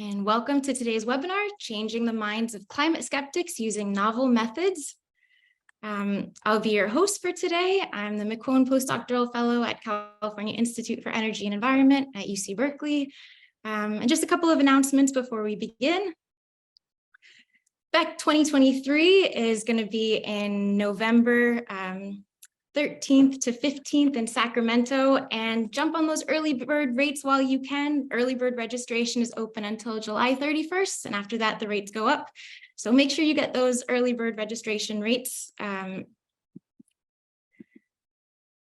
And welcome to today's webinar, Changing the Minds of Climate Skeptics Using Novel Methods. I'll be your host for today. I'm the McCone Postdoctoral Fellow at California Institute for Energy and Environment at UC Berkeley. And just a couple of announcements before we begin. BECC 2023 is going to be in November 13th to 15th in Sacramento, and jump on those early bird rates while you can. Early bird registration is open until July 31st, and after that the rates go up. So make sure you get those early bird registration rates.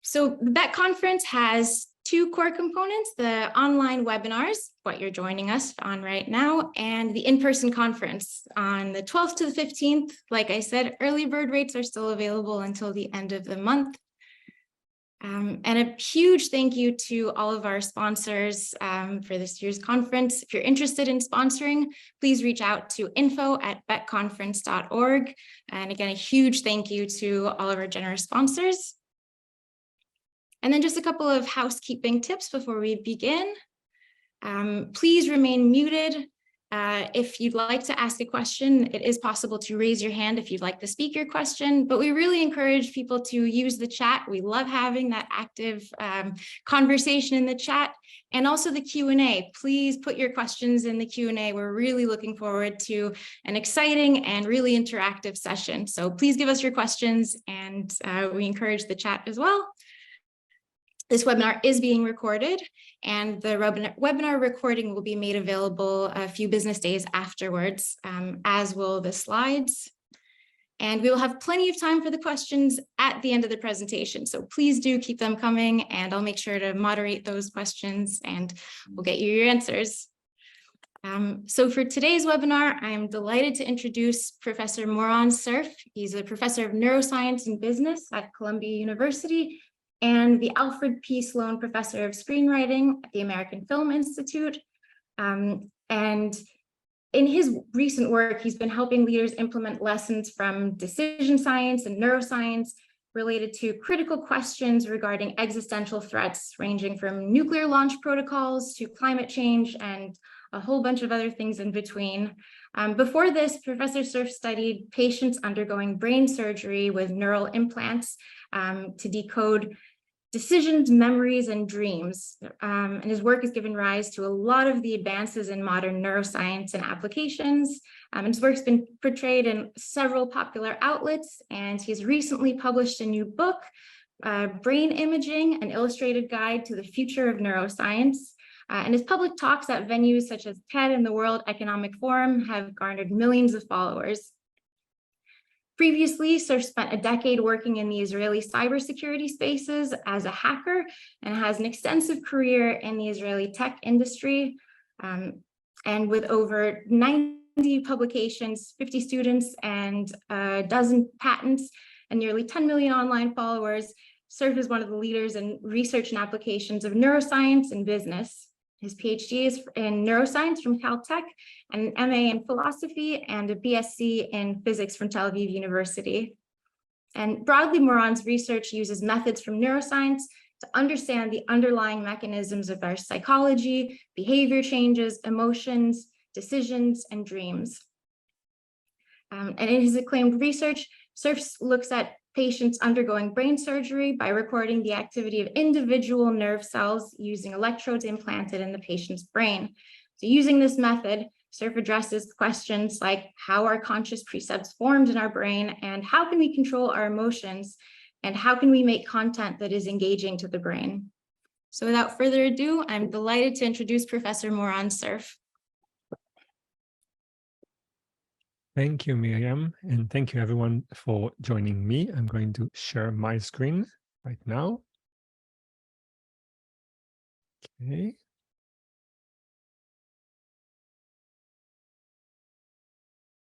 So the BECC conference has two core components: the online webinars, what you're joining us on right now, and the in-person conference on the 12th to the 15th. Like I said, early bird rates are still available until the end of the month. And a huge thank you to all of our sponsors for this year's conference. If you're interested in sponsoring, please reach out to info@beccconference.org. And again, a huge thank you to all of our generous sponsors. And then just a couple of housekeeping tips before we begin. Please remain muted. If you'd like to ask a question, it is possible to raise your hand if you'd like to speak your question, but we really encourage people to use the chat. We love having that active conversation in the chat, and also the Q&A. Please put your questions in the Q&A. We're really looking forward to an exciting and really interactive session. So please give us your questions, and we encourage the chat as well. This webinar is being recorded, and the webinar recording will be made available a few business days afterwards, as will the slides. And we will have plenty of time for the questions at the end of the presentation. So please do keep them coming, and I'll make sure to moderate those questions, and we'll get you your answers. So for today's webinar, I'm delighted to introduce Professor Moran Cerf. He's a professor of neuroscience and business at Columbia University, and the Alfred P. Sloan Professor of Screenwriting at the American Film Institute. And in his recent work, he's been helping leaders implement lessons from decision science and neuroscience related to critical questions regarding existential threats, ranging from nuclear launch protocols to climate change and a whole bunch of other things in between. Before this, Professor Cerf studied patients undergoing brain surgery with neural implants to decode decisions, memories, and dreams. And his work has given rise to a lot of the advances in modern neuroscience and applications. And his work's been portrayed in several popular outlets, and he's recently published a new book, Brain Imaging, an illustrated guide to the future of neuroscience. And his public talks at venues such as TED and the World Economic Forum have garnered millions of followers. Previously, Cerf spent a decade working in the Israeli cybersecurity spaces as a hacker, and has an extensive career in the Israeli tech industry. And with over 90 publications, 50 students, and a dozen patents, and nearly 10 million online followers, Cerf is one of the leaders in research and applications of neuroscience and business. His PhD is in neuroscience from Caltech, and an MA in philosophy, and a BSc in physics from Tel Aviv University. And broadly, Moran's research uses methods from neuroscience to understand the underlying mechanisms of our psychology, behavior changes, emotions, decisions, and dreams. And in his acclaimed research, Cerf looks at patients undergoing brain surgery by recording the activity of individual nerve cells using electrodes implanted in the patient's brain. So using this method, Cerf addresses questions like how are conscious precepts formed in our brain, and how can we control our emotions, and how can we make content that is engaging to the brain. So without further ado, I'm delighted to introduce Professor Moran Cerf. Thank you, Miriam, and thank you everyone for joining me. I'm going to share my screen right now. Okay.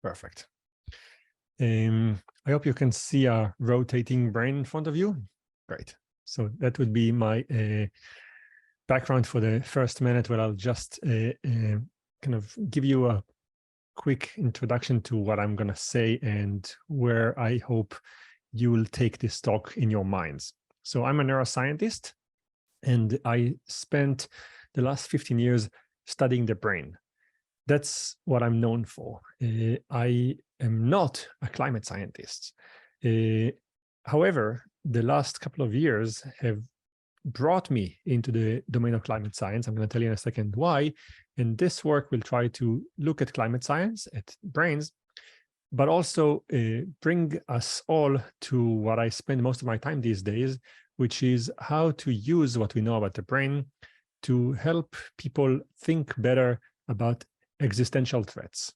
Perfect. I hope you can see a rotating brain in front of you. Great. So that would be my background for the first minute, where I'll just kind of give you a quick introduction to what I'm going to say and where I hope you will take this talk in your minds. So I'm a neuroscientist, and I spent the last 15 years studying the brain. that's what I'm known for. I am not a climate scientist. However, the last couple of years have brought me into the domain of climate science. I'm going to tell you in a second why. And this work will try to look at climate science, at brains, but also bring us all to what I spend most of my time these days, which is how to use what we know about the brain to help people think better about existential threats.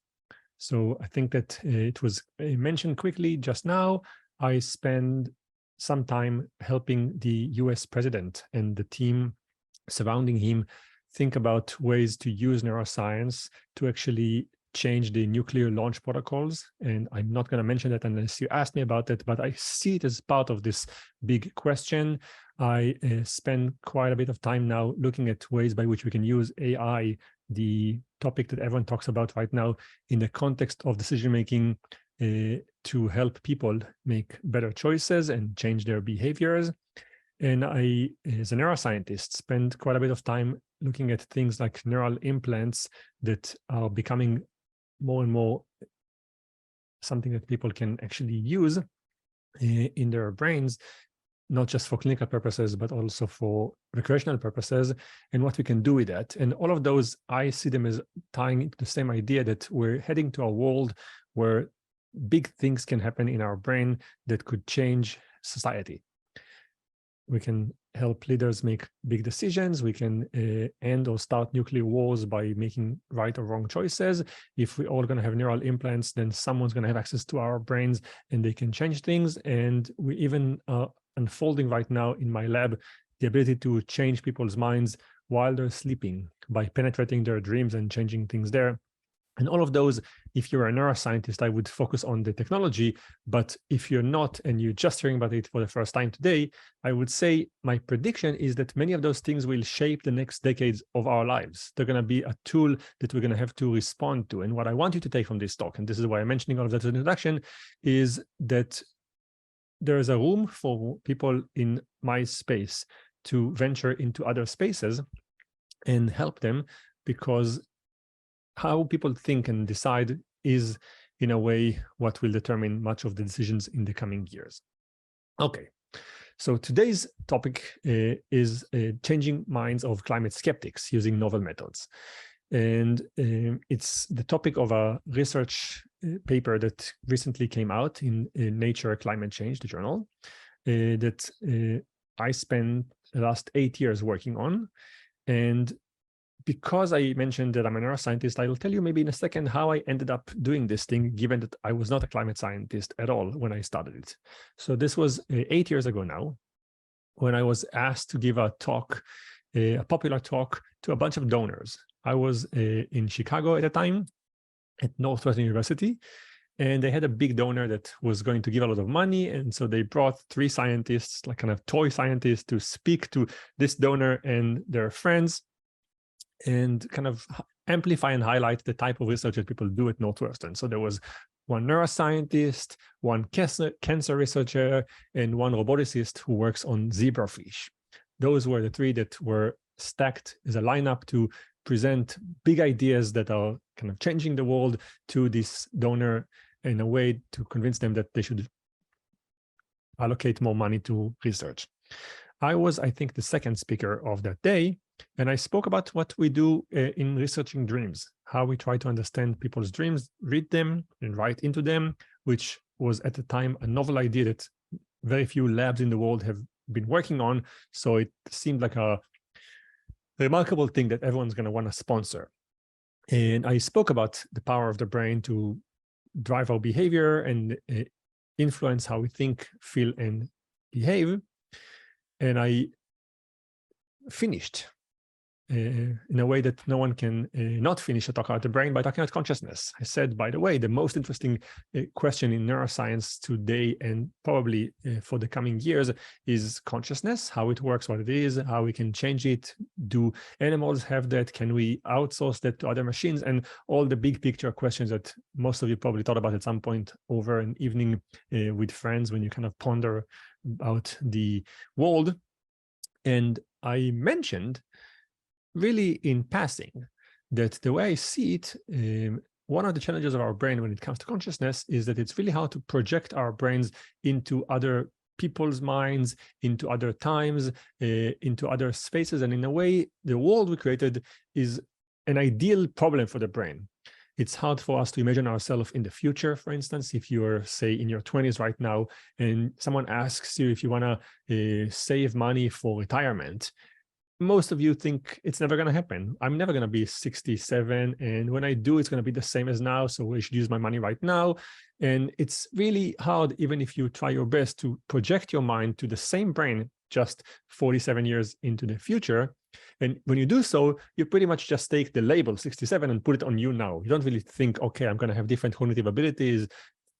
So I think that it was mentioned quickly just now. I spend some time helping the US president and the team surrounding him think about ways to use neuroscience to actually change the nuclear launch protocols. And I'm not going to mention that unless you ask me about it, but I see it as part of this big question. I spend quite a bit of time now looking at ways by which we can use AI, the topic that everyone talks about right now, in the context of decision-making to help people make better choices and change their behaviors. And I, as a neuroscientist, spend quite a bit of time looking at things like neural implants that are becoming more and more something that people can actually use in their brains, not just for clinical purposes, but also for recreational purposes, and what we can do with that. And all of those, I see them as tying into the same idea that we're heading to a world where big things can happen in our brain that could change society. We can help leaders make big decisions. We can end or start nuclear wars by making right or wrong choices. If we're all going to have neural implants, then someone's going to have access to our brains and they can change things. And we even are unfolding right now in my lab the ability to change people's minds while they're sleeping by penetrating their dreams and changing things there. And all of those, if you're a neuroscientist, I would focus on the technology. But if you're not, and you're just hearing about it for the first time today, I would say my prediction is that many of those things will shape the next decades of our lives. They're going to be a tool that we're going to have to respond to. And what I want you to take from this talk, and this is why I'm mentioning all of that in the introduction, is that there is a room for people in my space to venture into other spaces and help them, because how people think and decide is, in a way, what will determine much of the decisions in the coming years. Okay, so today's topic is changing minds of climate skeptics using novel methods. And it's the topic of a research paper that recently came out in Nature Climate Change, the journal, that I spent the last 8 years working on. And because I mentioned that I'm a neuroscientist, I will tell you maybe in a second how I ended up doing this thing, given that I was not a climate scientist at all when I started it. So this was 8 years ago now, when I was asked to give a talk, a popular talk, to a bunch of donors. I was in Chicago at the time, at Northwestern University, and they had a big donor that was going to give a lot of money. And so they brought 3 scientists, like kind of toy scientists, to speak to this donor and their friends, and kind of amplify and highlight the type of research that people do at Northwestern. So there was one neuroscientist, one cancer researcher, and one roboticist who works on zebrafish. Those were the 3 that were stacked as a lineup to present big ideas that are kind of changing the world to this donor in a way to convince them that they should allocate more money to research. I was, I think, the second speaker of that day, and I spoke about what we do in researching dreams, how we try to understand people's dreams, read them, and write into them, which was at the time a novel idea that very few labs in the world have been working on. So it seemed like a remarkable thing that everyone's going to want to sponsor. And I spoke about the power of the brain to drive our behavior and influence how we think, feel, and behave. And I finished in a way that no one can not finish a talk about the brain, by talking about consciousness. I said, by the way, the most interesting question in neuroscience today, and probably for the coming years, is consciousness, how it works, what it is, how we can change it. Do animals have that? Can we outsource that to other machines? And all the big picture questions that most of you probably thought about at some point over an evening with friends, when you kind of ponder about the world. And I mentioned, really in passing, that the way I see it, one of the challenges of our brain when it comes to consciousness is that it's really hard to project our brains into other people's minds, into other times, into other spaces. And in a way, the world we created is an ideal problem for the brain. It's hard for us to imagine ourselves in the future. For instance, if you're, say, in your 20s right now, and someone asks you if you want to save money for retirement, most of you think it's never going to happen. I'm never going to be 67. And when I do, it's going to be the same as now. So I should use my money right now. And it's really hard, even if you try your best to project your mind to the same brain just 47 years into the future. And when you do so, you pretty much just take the label 67 and put it on you now. You don't really think, okay, I'm going to have different cognitive abilities.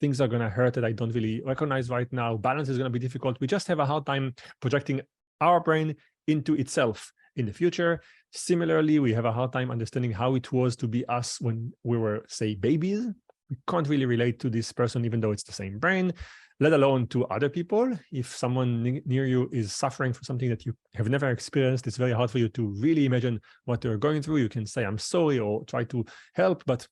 Things are going to hurt that I don't really recognize right now. Balance is going to be difficult. We just have a hard time projecting our brain into itself in the future. Similarly, we have a hard time understanding how it was to be us when we were, say, babies. We can't really relate to this person, even though it's the same brain, let alone to other people. If someone near you is suffering from something that you have never experienced, it's very hard for you to really imagine what they're going through. You can say, I'm sorry, or try to help, but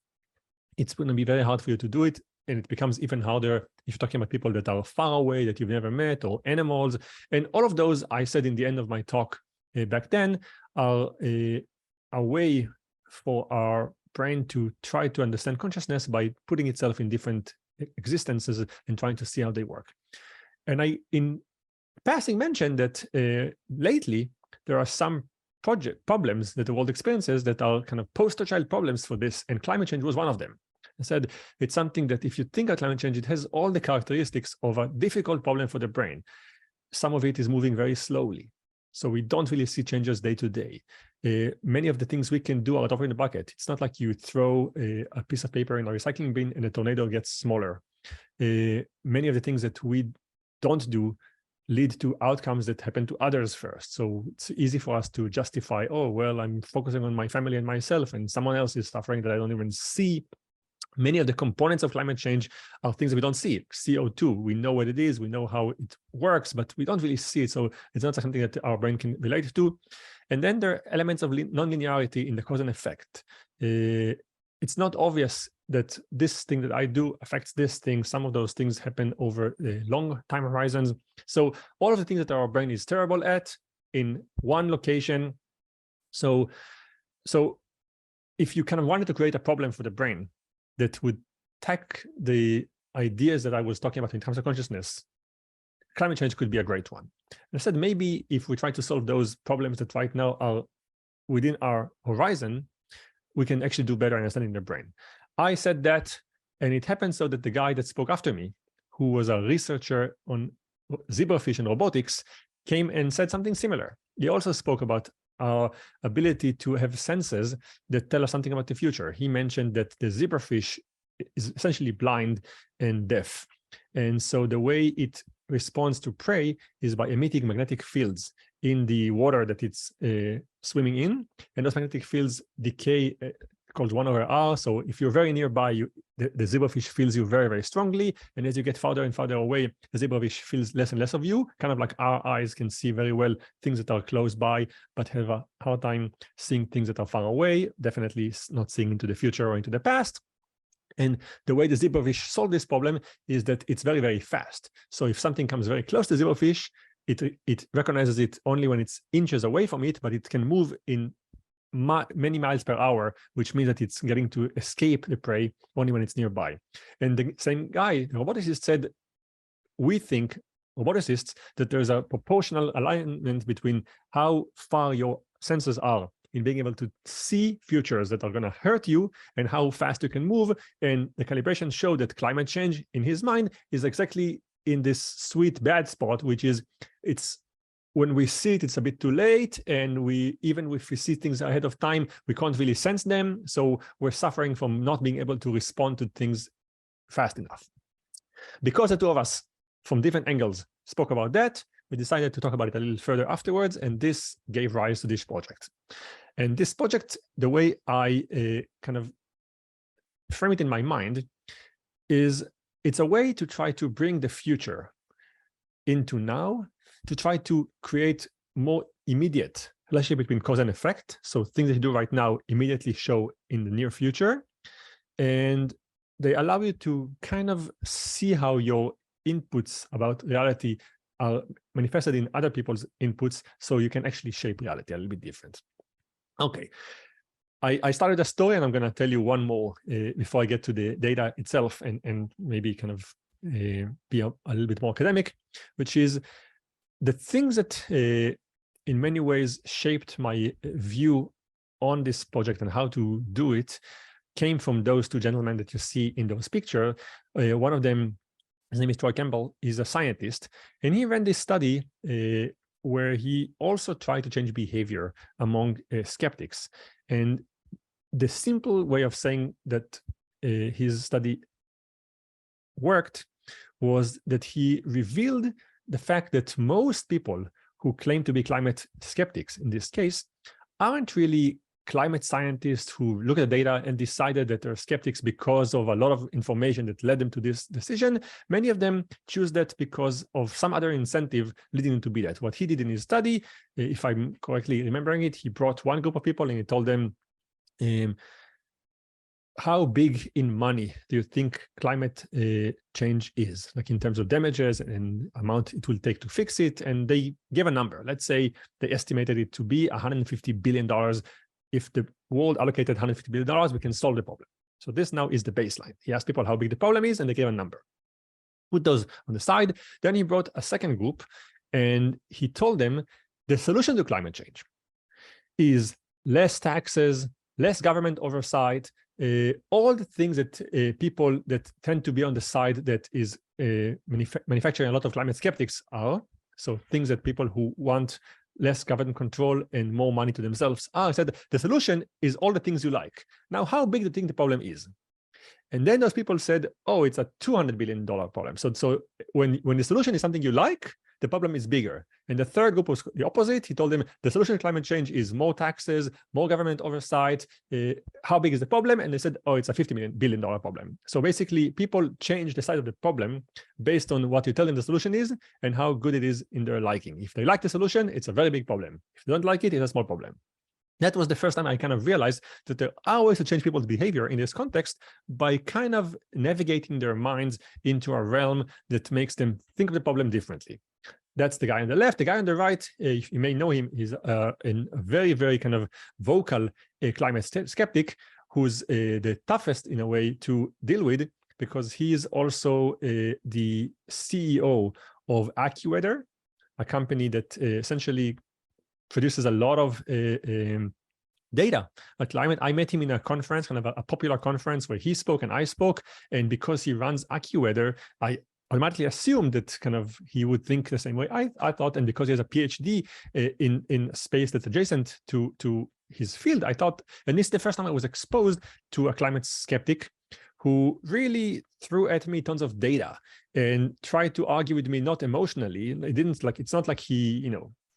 it's going to be very hard for you to do it. And it becomes even harder if you're talking about people that are far away, that you've never met, or animals. And all of those, I said in the end of my talk back then, are a way for our brain to try to understand consciousness by putting itself in different existences and trying to see how they work. And I, in passing, mentioned that lately there are some problems that the world experiences that are kind of poster child problems for this, and climate change was one of them. I said it's something that if you think of climate change, it has all the characteristics of a difficult problem for the brain. Some of it is moving very slowly, so we don't really see changes day to day. Many of the things we can do are drop in the bucket. It's not like you throw a piece of paper in a recycling bin and the tornado gets smaller. Many of the things that we don't do lead to outcomes that happen to others first. So it's easy for us to justify, oh, well, I'm focusing on my family and myself, and someone else is suffering that I don't even see. Many of the components of climate change are things that we don't see. CO2, we know what it is, we know how it works, but we don't really see it. So it's not something that our brain can relate to. And then there are elements of non-linearity in the cause and effect. It's not obvious that this thing that I do affects this thing. Some of those things happen over long time horizons. So all of the things that our brain is terrible at in one location. So if you kind of wanted to create a problem for the brain that would tack the ideas that I was talking about in terms of consciousness, climate change could be a great one. And I said, maybe if we try to solve those problems that right now are within our horizon, we can actually do better understanding the brain. I said that, and it happened so that the guy that spoke after me, who was a researcher on zebrafish and robotics, came and said something similar. He also spoke about our ability to have senses that tell us something about the future. He mentioned that the zebrafish is essentially blind and deaf. And so the way it responds to prey is by emitting magnetic fields in the water that it's swimming in. And those magnetic fields decay called 1/r. So if you're very nearby, the zebrafish feels you very, very strongly. And as you get farther and farther away, the zebrafish feels less and less of you, kind of like our eyes can see very well things that are close by, but have a hard time seeing things that are far away, definitely not seeing into the future or into the past. And the way the zebrafish solve this problem is that it's very, very fast. So if something comes very close to the zebrafish, it recognizes it only when it's inches away from it, but it can move in many miles per hour, which means that it's getting to escape the prey only when it's nearby. And the same guy, the roboticist, said, we think, roboticists, that there's a proportional alignment between how far your senses are in being able to see futures that are going to hurt you and how fast you can move. And the calibration showed that climate change, in his mind, is exactly in this sweet bad spot, which is when we see it, it's a bit too late. And even if we see things ahead of time, we can't really sense them. So we're suffering from not being able to respond to things fast enough. Because the two of us from different angles spoke about that, we decided to talk about it a little further afterwards. And this gave rise to this project. And this project, the way I kind of frame it in my mind, is it's a way to try to bring the future into now, to try to create more immediate relationship between cause and effect. So things that you do right now immediately show in the near future. And they allow you to kind of see how your inputs about reality are manifested in other people's inputs, so you can actually shape reality a little bit different. Okay. I started a story, and I'm going to tell you one more before I get to the data itself, and maybe kind of be a little bit more academic, which is the things that in many ways shaped my view on this project and how to do it came from those two gentlemen that you see in those pictures. One of them, his name is Troy Campbell, is a scientist, and he ran this study where he also tried to change behavior among skeptics. And the simple way of saying that his study worked was that he revealed the fact that most people who claim to be climate skeptics, in this case, aren't really climate scientists who look at the data and decided that they're skeptics because of a lot of information that led them to this decision. Many of them choose that because of some other incentive leading them to be that. What he did in his study, if I'm correctly remembering it, he brought one group of people and he told them, how big in money do you think climate change is, like in terms of damages and amount it will take to fix it? And they gave a number. Let's say they estimated it to be $150 billion. If the world allocated $150 billion, we can solve the problem. So this now is the baseline. He asked people how big the problem is, and they gave a number. Put those on the side. Then he brought a second group, and he told them the solution to climate change is less taxes, less government oversight, all the things that people that tend to be on the side that is manufacturing a lot of climate skeptics are. So things that people who want less government control and more money to themselves are. I said the solution is all the things you like. Now, how big do you think the problem is? And then those people said, oh, it's a $200 billion problem. So when the solution is something you like, the problem is bigger. And the third group was the opposite. He told them the solution to climate change is more taxes, more government oversight. How big is the problem? And they said, oh, it's a $50 billion problem. So basically, people change the size of the problem based on what you tell them the solution is and how good it is in their liking. If they like the solution, it's a very big problem. If they don't like it, it's a small problem. That was the first time I kind of realized that there are ways to change people's behavior in this context by kind of navigating their minds into a realm that makes them think of the problem differently. That's the guy on the left. The guy on the right, you may know him, he's a very, very kind of vocal climate skeptic who's the toughest in a way to deal with, because he is also the CEO of AccuWeather, a company that essentially produces a lot of data on climate. I met him in a conference, kind of a popular conference where he spoke and I spoke. And because he runs AccuWeather, I automatically assumed that kind of he would think the same way I thought. And because he has a PhD in space that's adjacent to his field, I thought, and this is the first time I was exposed to a climate skeptic who really threw at me tons of data and tried to argue with me, not emotionally. It didn't like, it's not like he,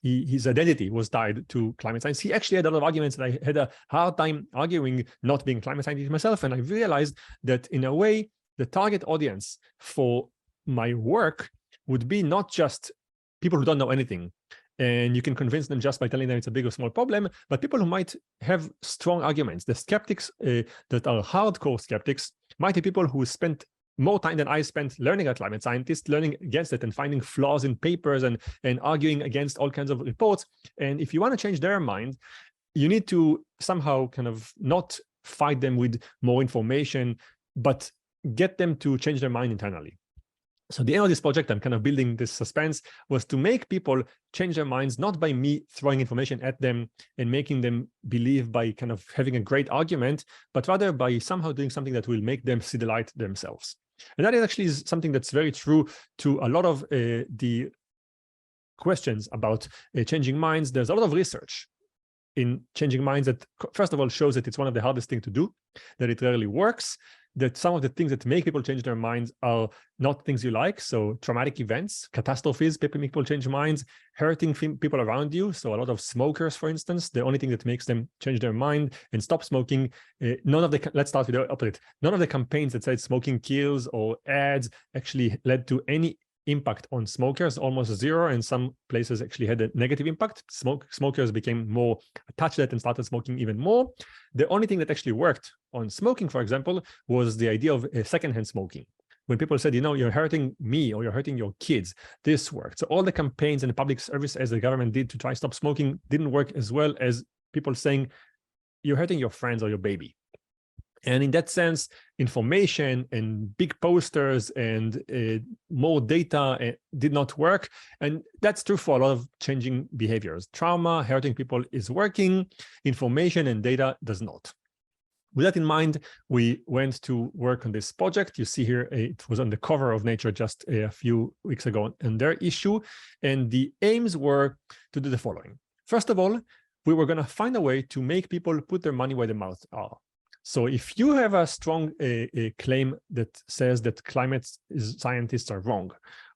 his identity was tied to climate science. He actually had a lot of arguments that I had a hard time arguing, not being a climate scientist myself. And I realized that in a way, the target audience for my work would be not just people who don't know anything, and you can convince them just by telling them it's a big or small problem, but people who might have strong arguments. The skeptics that are hardcore skeptics might be people who spent more time than I spent learning as a climate scientist, learning against it and finding flaws in papers and arguing against all kinds of reports. And if you want to change their mind, you need to somehow kind of not fight them with more information, but get them to change their mind internally. So the aim of this project, I'm kind of building this suspense, was to make people change their minds, not by me throwing information at them and making them believe by kind of having a great argument, but rather by somehow doing something that will make them see the light themselves. And that is actually something that's very true to a lot of the questions about changing minds. There's a lot of research in changing minds that, first of all, shows that it's one of the hardest things to do, that it rarely works, that some of the things that make people change their minds are not things you like. So traumatic events, catastrophes, make people change minds, hurting people around you. So a lot of smokers, for instance, the only thing that makes them change their mind and stop smoking, let's start with the opposite. None of the campaigns that said smoking kills or ads actually led to any impact on smokers, almost zero, and some places actually had a negative impact. Smokers became more attached to that and started smoking even more. The only thing that actually worked on smoking, for example, was the idea of secondhand smoking. When people said, you're hurting me or you're hurting your kids, this worked. So all the campaigns and the public service as the government did to try to stop smoking didn't work as well as people saying, you're hurting your friends or your baby. And in that sense, information and big posters and more data did not work. And that's true for a lot of changing behaviors. Trauma, hurting people is working, information and data does not. With that in mind, we went to work on this project. You see here, it was on the cover of Nature just a few weeks ago in their issue. And the aims were to do the following. First of all, we were going to find a way to make people put their money where their mouth are. So if you have a strong claim that says that climate scientists are wrong,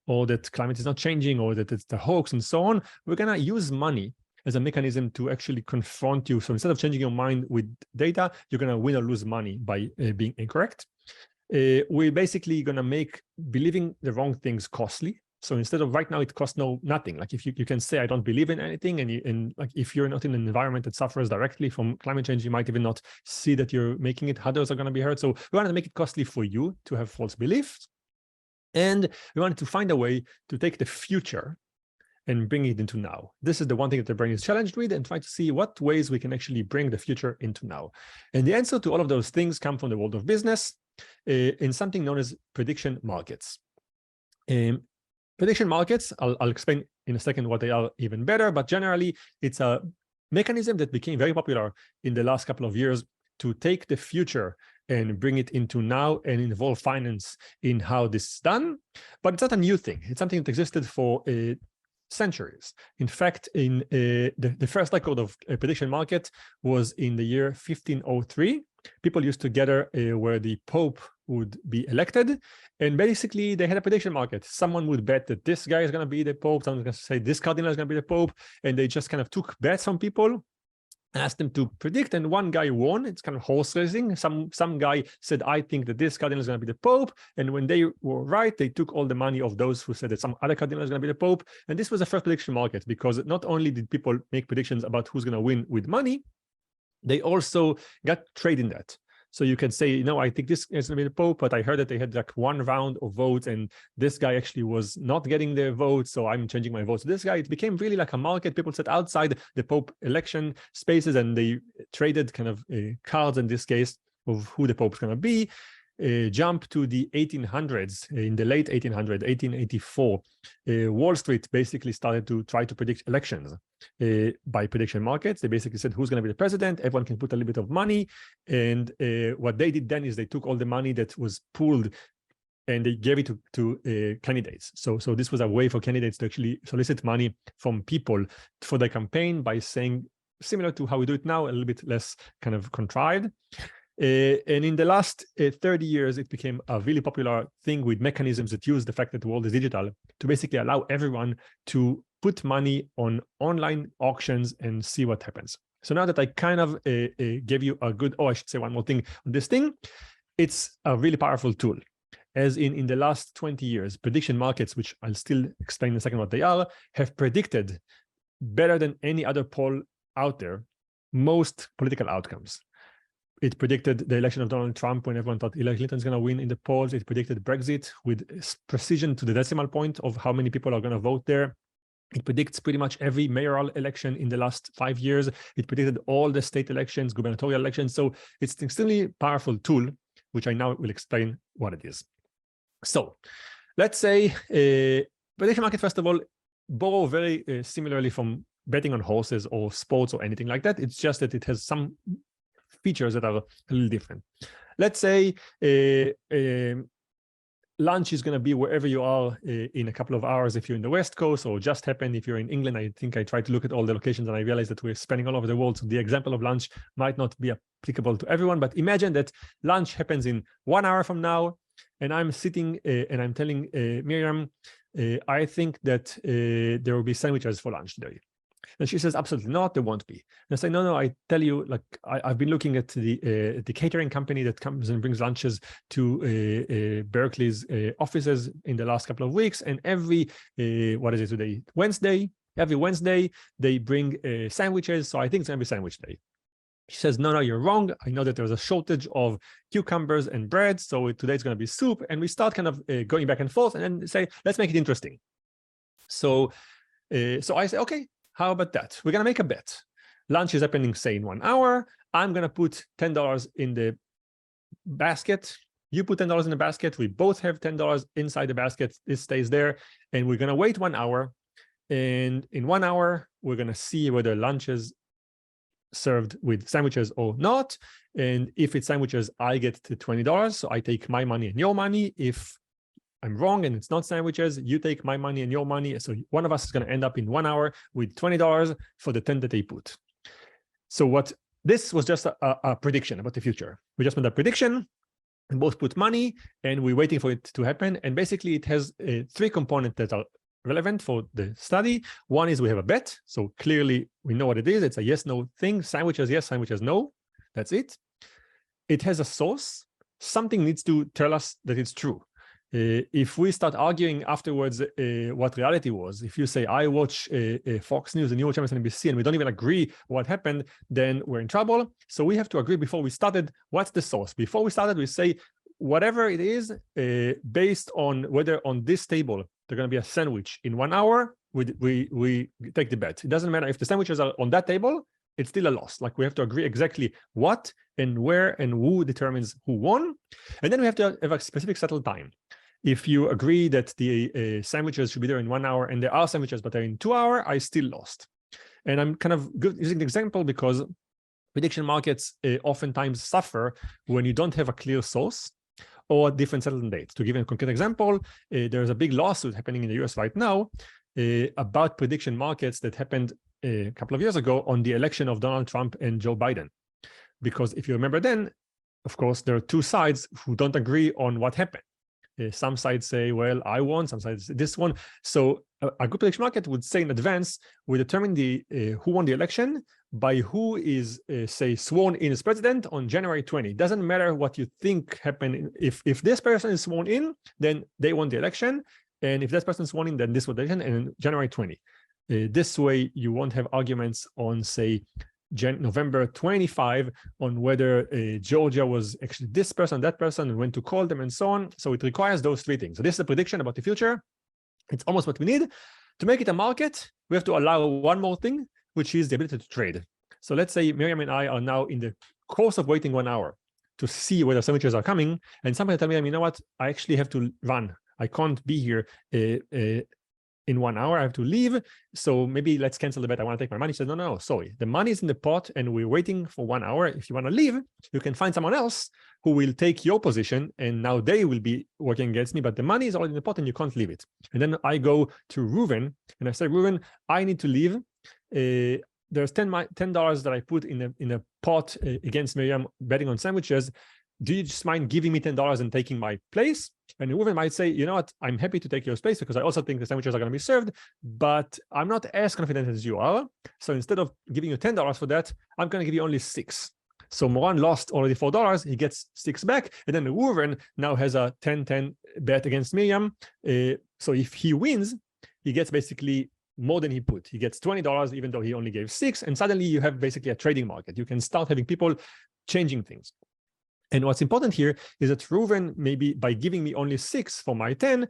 or that climate is not changing, or that it's a hoax and so on, we're going to use money as a mechanism to actually confront you. So instead of changing your mind with data, you're going to win or lose money by being incorrect. We're basically going to make believing the wrong things costly. So instead of right now, it costs nothing. Like if you can say, I don't believe in anything. And like if you're not in an environment that suffers directly from climate change, you might even not see that you're making it. Others are going to be hurt. So we wanted to make it costly for you to have false beliefs. And we wanted to find a way to take the future and bring it into now. This is the one thing that the brain is challenged with, and try to see what ways we can actually bring the future into now. And the answer to all of those things come from the world of business in something known as prediction markets. Prediction markets, I'll explain in a second what they are even better, but generally it's a mechanism that became very popular in the last couple of years to take the future and bring it into now and involve finance in how this is done. But it's not a new thing. It's something that existed for centuries. In fact, in the first record of a prediction market was in the year 1503. People used to gather where the Pope would be elected, and basically they had a prediction market. Someone would bet that this guy is going to be the Pope, someone's going to say this cardinal is going to be the Pope, and they just kind of took bets on people, asked them to predict, and one guy won. It's kind of horse racing. Some guy said, I think that this cardinal is going to be the Pope, and when they were right, they took all the money of those who said that some other cardinal is going to be the Pope. And this was the first prediction market, because not only did people make predictions about who's going to win with money, they also got trade in that. So you can say, I think this is going to be the Pope, but I heard that they had like one round of votes and this guy actually was not getting their votes, so I'm changing my vote to this guy. It became really like a market. People sat outside the Pope election spaces and they traded kind of cards in this case of who the Pope's going to be. Jump to the 1800s, in the late 1800s, 1884, Wall Street basically started to try to predict elections by prediction markets. They basically said, who's going to be the president? Everyone can put a little bit of money. And what they did then is they took all the money that was pooled and they gave it to candidates. So this was a way for candidates to actually solicit money from people for their campaign by saying, similar to how we do it now, a little bit less kind of contrived. And in the last 30 years, it became a really popular thing with mechanisms that use the fact that the world is digital to basically allow everyone to put money on online auctions and see what happens. So now that I kind of gave you a good, I should say one more thing on this thing, it's a really powerful tool. As in the last 20 years, prediction markets, which I'll still explain in a second what they are, have predicted better than any other poll out there most political outcomes. It predicted the election of Donald Trump when everyone thought Hillary Clinton is going to win in the polls. It predicted Brexit with precision to the decimal point of how many people are going to vote there. It predicts pretty much every mayoral election in the last 5 years. It predicted all the state elections, gubernatorial elections. So it's an extremely powerful tool, which I now will explain what it is. So let's say prediction market, first of all, borrow very similarly from betting on horses or sports or anything like that. It's just that it has some features that are a little different. Let's say lunch is going to be wherever you are in a couple of hours if you're in the West Coast, or just happened if you're in England. I think I tried to look at all the locations and I realized that we're spending all over the world. So the example of lunch might not be applicable to everyone, but imagine that lunch happens in 1 hour from now, and I'm sitting and I'm telling Miriam, I think that there will be sandwiches for lunch today. And she says, absolutely not, there won't be. And I say, no, I tell you, like, I've been looking at the catering company that comes and brings lunches to Berkeley's offices in the last couple of weeks. And every, what is it today? Every Wednesday, they bring sandwiches. So I think it's going to be sandwich day. She says, no, you're wrong. I know that there's a shortage of cucumbers and bread. So today it's going to be soup. And we start kind of going back and forth and then say, let's make it interesting. So I say, okay, how about that? We're going to make a bet. Lunch is happening, say, in 1 hour. I'm going to put $10 in the basket. You put $10 in the basket. We both have $10 inside the basket. This stays there. And we're going to wait 1 hour. And in 1 hour, we're going to see whether lunch is served with sandwiches or not. And if it's sandwiches, I get to $20. So I take my money and your money. If I'm wrong and it's not sandwiches, you take my money and your money. So one of us is going to end up in 1 hour with $20 for the 10 that they put. So this was just a prediction about the future. We just made a prediction and both put money and we're waiting for it to happen. And basically it has 3 components that are relevant for the study. One is we have a bet. So clearly we know what it is. It's a yes, no thing. Sandwiches, yes, sandwiches, no. That's it. It has a source. Something needs to tell us that it's true. If we start arguing afterwards what reality was, if you say, I watch Fox News and you watch MSNBC and we don't even agree what happened, then we're in trouble. So we have to agree before we started, what's the source? Before we started, we say, whatever it is, based on whether on this table, they're going to be a sandwich in 1 hour, we take the bet. It doesn't matter if the sandwiches are on that table, it's still a loss. Like we have to agree exactly what and where and who determines who won. And then we have to have a specific settled time. If you agree that the sandwiches should be there in 1 hour and there are sandwiches, but they're in 2 hours, I still lost. And I'm kind of using the example because prediction markets oftentimes suffer when you don't have a clear source or different settlement dates. To give you a concrete example, there's a big lawsuit happening in the US right now about prediction markets that happened a couple of years ago on the election of Donald Trump and Joe Biden. Because if you remember then, of course, there are 2 sides who don't agree on what happened. Some sides say, well, I won, some sides say this one. So a good prediction market would say in advance, we determine who won the election by who is, say, sworn in as president on January 20. It doesn't matter what you think happened. If this person is sworn in, then they won the election. And if this person is sworn in, then this was the election, and January 20. This way, you won't have arguments on, say, November 25 on whether Georgia was actually this person, that person, and when to call them and so on. So it requires those 3 things. So this is a prediction about the future. It's almost what we need. To make it a market, we have to allow one more thing, which is the ability to trade. So let's say Miriam and I are now in the course of waiting 1 hour to see whether sandwiches are coming. And somebody tell me, you know what, I actually have to run. I can't be here in 1 hour, I have to leave. So maybe let's cancel the bet. I want to take my money. She said, no, sorry. The money is in the pot and we're waiting for 1 hour. If you want to leave, you can find someone else who will take your position and now they will be working against me, but the money is already in the pot and you can't leave it. And then I go to Reuven and I say, Reuven, I need to leave. There's $10 that I put in a pot against Miriam betting on sandwiches. Do you just mind giving me $10 and taking my place? And Reuven might say, you know what, I'm happy to take your space because I also think the sandwiches are going to be served, but I'm not as confident as you are. So instead of giving you $10 for that, I'm going to give you only $6. So Moran lost already $4. He gets $6 back. And then Reuven now has a 10-10 bet against Miriam. So if he wins, he gets basically more than he put. He gets $20, even though he only gave $6. And suddenly you have basically a trading market. You can start having people changing things. And what's important here is that Reuven, maybe by giving me only 6 for my 10,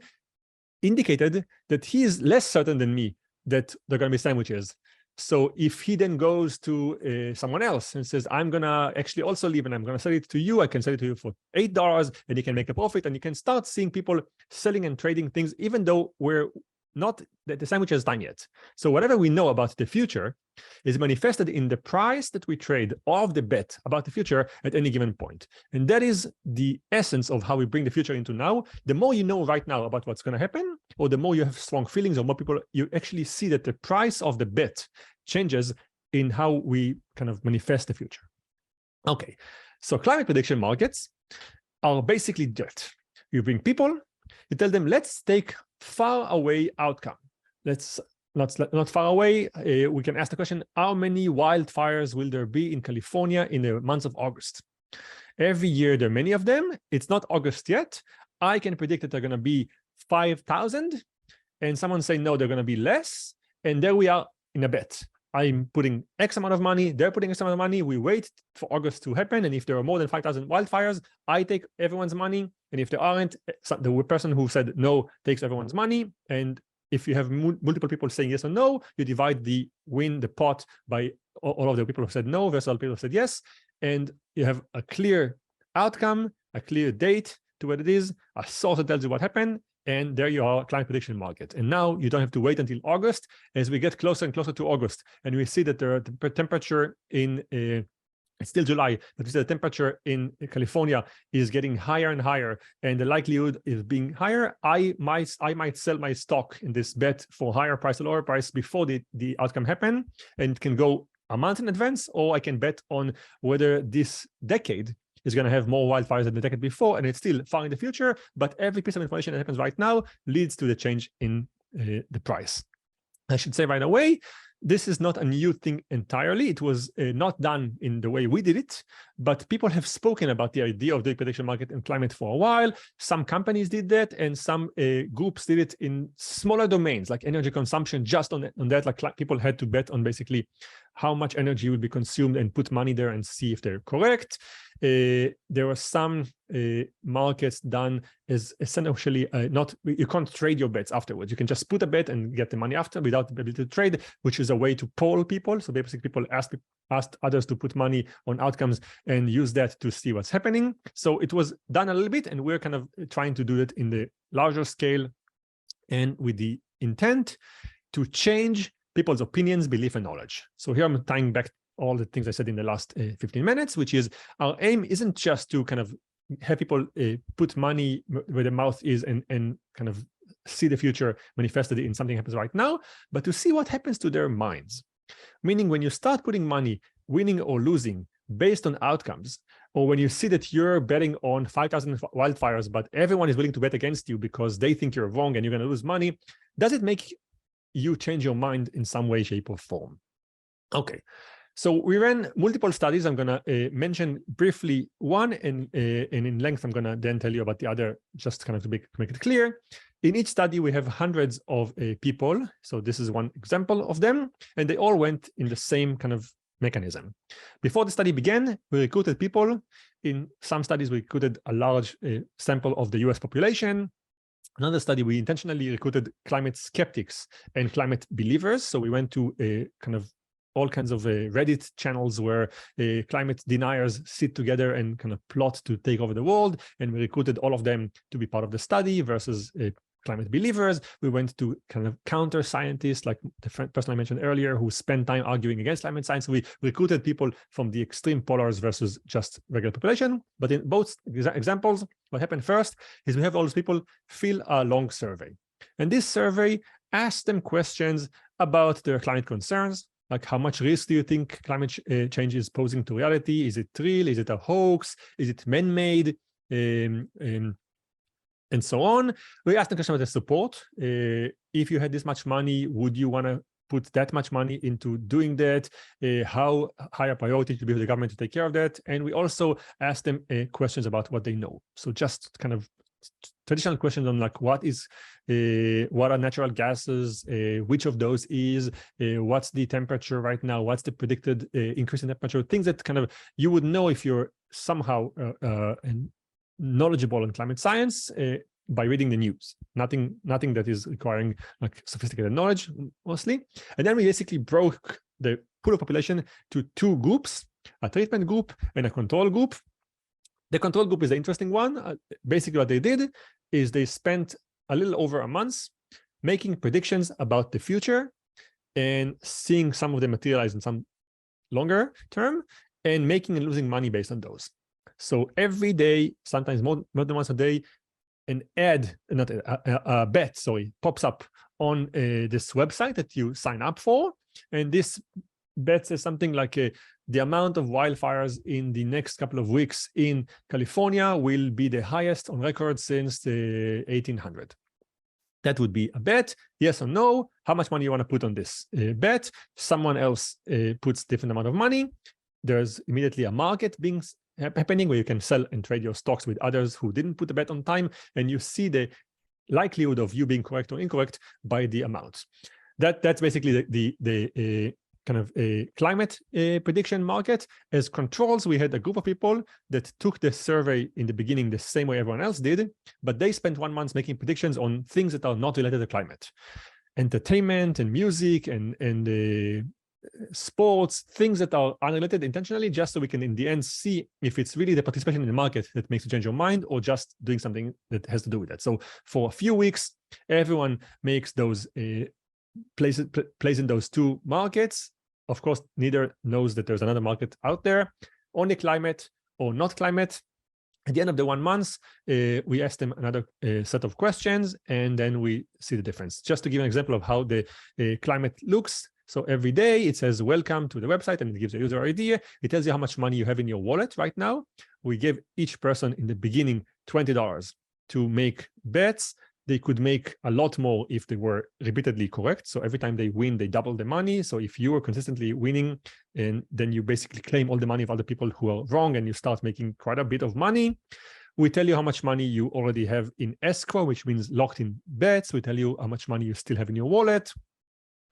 indicated that he is less certain than me that they're going to be sandwiches. So if he then goes to someone else and says, I'm going to actually also leave and I'm going to sell it to you, I can sell it to you for $8 and he can make a profit, and you can start seeing people selling and trading things, even though we're not that the sandwich has time yet. So whatever we know about the future is manifested in the price that we trade of the bet about the future at any given point. And that is the essence of how we bring the future into now. The more you know right now about what's going to happen, or the more you have strong feelings, or more people, you actually see that the price of the bet changes in how we kind of manifest the future. Okay, so climate prediction markets are basically that. You bring people, you tell them, let's take far away outcome. Let's not far away, we can ask the question, how many wildfires will there be in California in the month of August? Every year, there are many of them. It's not August yet. I can predict that they're going to be 5,000. And someone say, no, they're going to be less. And there we are in a bet. I'm putting X amount of money. They're putting X amount of money. We wait for August to happen. And if there are more than 5,000 wildfires, I take everyone's money. And if there aren't, the person who said no takes everyone's money. And if you have multiple people saying yes or no, you divide the pot by all of the people who said no versus all the people who said yes. And you have a clear outcome, a clear date to what it is, a source that tells you what happened. And there you are, climate prediction market. And now you don't have to wait until August. As we get closer and closer to August, and we see that the temperature in it's still July, but we see the temperature in California is getting higher and higher, and the likelihood is being higher. I might sell my stock in this bet for higher price or lower price before the outcome happen, and it can go a month in advance, or I can bet on whether this decade is going to have more wildfires than the decade before, and it's still far in the future, but every piece of information that happens right now leads to the change in the price. I should say right away, this is not a new thing entirely. It was not done in the way we did it, but people have spoken about the idea of the prediction market and climate for a while. Some companies did that, and some groups did it in smaller domains, like energy consumption. Just on that, like people had to bet on basically how much energy would be consumed and put money there and see if they're correct. There were some markets done as essentially you can't trade your bets afterwards. You can just put a bet and get the money after without the ability to trade, which is a way to poll people. So basically people asked others to put money on outcomes and use that to see what's happening. So it was done a little bit, and we're kind of trying to do it in the larger scale and with the intent to change people's opinions, belief, and knowledge. So here I'm tying back all the things I said in the last 15 minutes, which is our aim isn't just to kind of have people put money where the mouth is and kind of see the future manifested in something happens right now, but to see what happens to their minds. Meaning when you start putting money, winning or losing based on outcomes, or when you see that you're betting on 5,000 wildfires, but everyone is willing to bet against you because they think you're wrong and you're going to lose money, does it make you change your mind in some way, shape, or form? Okay. So we ran multiple studies. I'm going to mention briefly one, and in length, I'm going to then tell you about the other, just kind of to make it clear. In each study, we have hundreds of people. So this is one example of them, and they all went in the same kind of mechanism. Before the study began, we recruited people. In some studies, we recruited a large sample of the US population. Another study, we intentionally recruited climate skeptics and climate believers. So we went to kind of all kinds of Reddit channels where climate deniers sit together and kind of plot to take over the world. And we recruited all of them to be part of the study versus climate believers. We went to kind of counter scientists, like the person I mentioned earlier, who spent time arguing against climate science. We recruited people from the extreme polars versus just regular population. But in both examples, what happened first is we have all those people fill a long survey. And this survey asked them questions about their climate concerns, like how much risk do you think climate change is posing to reality? Is it real? Is it a hoax? Is it man-made? And so on. We asked the question about the support. If you had this much money, would you want to put that much money into doing that? How high a priority to be for the government to take care of that? And we also asked them questions about what they know. So just kind of traditional questions on like what are natural gases, which of those is, what's the temperature right now, what's the predicted increase in temperature, things that kind of you would know if you're somehow knowledgeable in climate science by reading the news. Nothing that is requiring like sophisticated knowledge mostly. And then we basically broke the pool of population to two groups, a treatment group and a control group. The control group is the interesting one. Basically what they did is they spent a little over a month making predictions about the future and seeing some of them materialize in some longer term and making and losing money based on those. So every day, sometimes more than once a day, an ad, not a bet, sorry, pops up on this website that you sign up for. And this bet says something like the amount of wildfires in the next couple of weeks in California will be the highest on record since 1800. That would be a bet, yes or no. How much money you want to put on this bet? Someone else puts different amount of money. There's immediately a market happening where you can sell and trade your stocks with others who didn't put the bet on time, and you see the likelihood of you being correct or incorrect by the amount. That's basically the kind of a climate prediction market. As controls, we had a group of people that took the survey in the beginning the same way everyone else did, but they spent 1 month making predictions on things that are not related to climate. Entertainment and music and sports, things that are unrelated intentionally, just so we can in the end see if it's really the participation in the market that makes you change your mind or just doing something that has to do with that. So for a few weeks, everyone makes those plays in those two markets. Of course, neither knows that there's another market out there, only climate or not climate. At the end of the 1 month, we ask them another set of questions, and then we see the difference. Just to give an example of how the climate looks. So every day it says, welcome to the website, and it gives a user ID. It tells you how much money you have in your wallet right now. We give each person in the beginning $20 to make bets. They could make a lot more if they were repeatedly correct. So every time they win, they double the money. So if you are consistently winning, and then you basically claim all the money of other people who are wrong, and you start making quite a bit of money. We tell you how much money you already have in escrow, which means locked in bets. We tell you how much money you still have in your wallet.